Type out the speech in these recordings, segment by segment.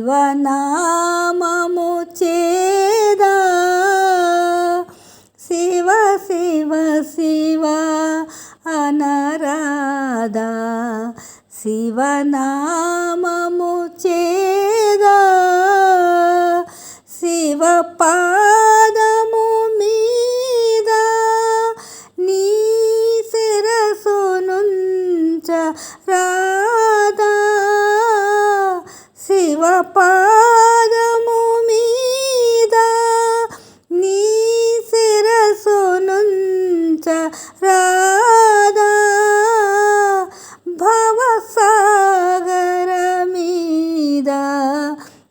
శివనామము చేదా శివ శివ శివ అనరాదా శివనామము చేదా శివ పాదము మీద నీ శిరసునుంచ రాదా శివ పాదము మీద నీ శిరసునుంచ రాదా భవసాగర మీద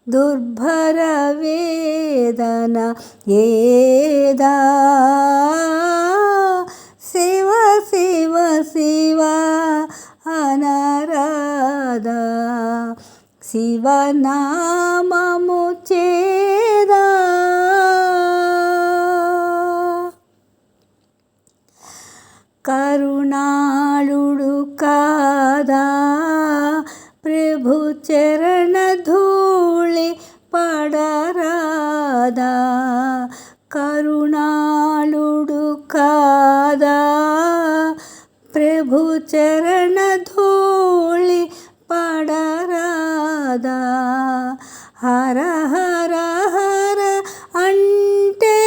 దుర్భర వేదన ఏదా శివ శివ శివ అనరాదా శివనామము చేదా కరుణాళుడు కాదా ప్రభు చరణ ధూళి పడరాదా కరుణాళుడు కాదా ప్రభు చరణ ధూళి పడరాదా హర హర హర అంటే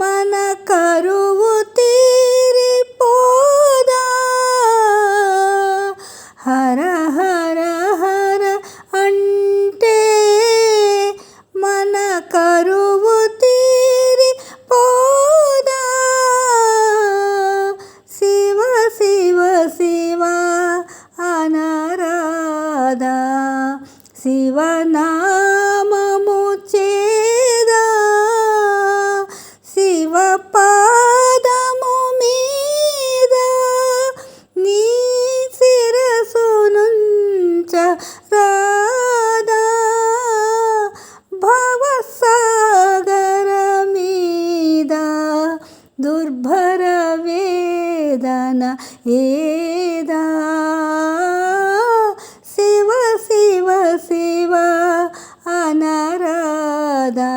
మన కరువు తీరిపోదా హర హర హర అంటే మన కరువు తీరిపోదా శివ శివ శివ అనరాదా శివనామము చేదా శివ పాదము మీద నీ శిరసునుంచ రాదా భవసాగర మీద దుర్భర వేదన ఏదా శివ శివ శివ అనరాదా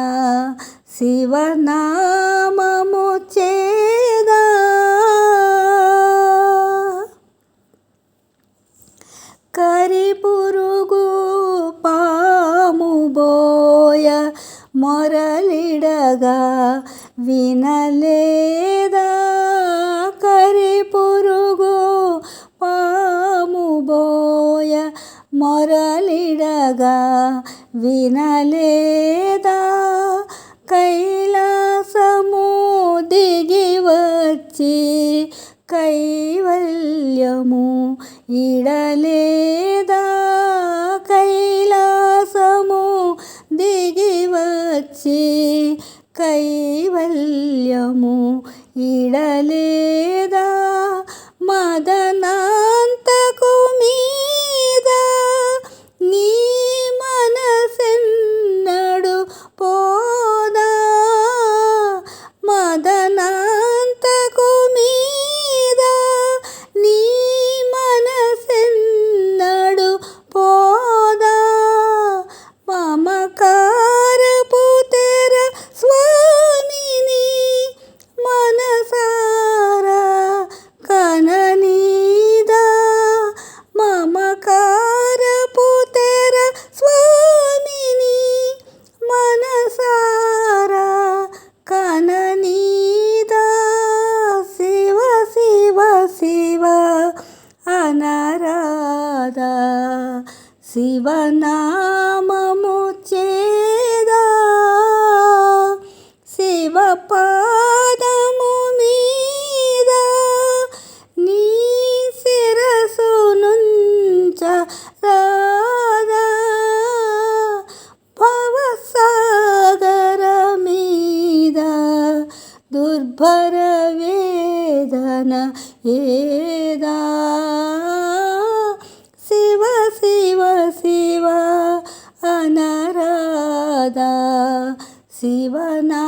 శివనామము చేదా కరిపురుగు పాము బోయ మొరలిడగా వినలేదా కరిపురుగు పాము బోయ మొరలిడగా వినలేదా కైలాసము దిగి వచ్చి కైవల్యము ఇడలేదా కైలాసము దిగి వచ్చి కైవల్యము ఇడలేదా మదనాంతకు మీద నీ మనసెన్నడు పోదా మదనాంతకు మీద నీ మనసెన్నడు పోదా మమకారపు తెర స్వామిని మనసారా కననీదా మమకారపు తెర స్వామిని మనసారా కననీదా శివ శివ శివ అనరాదా శివనామము చేదా శివ పాదము మీద నీ శిరసునుంచ రాదా భవసాగర మీద దుర్భర వేదన ఏదా శివ శివ శివ అనరాదా శివనా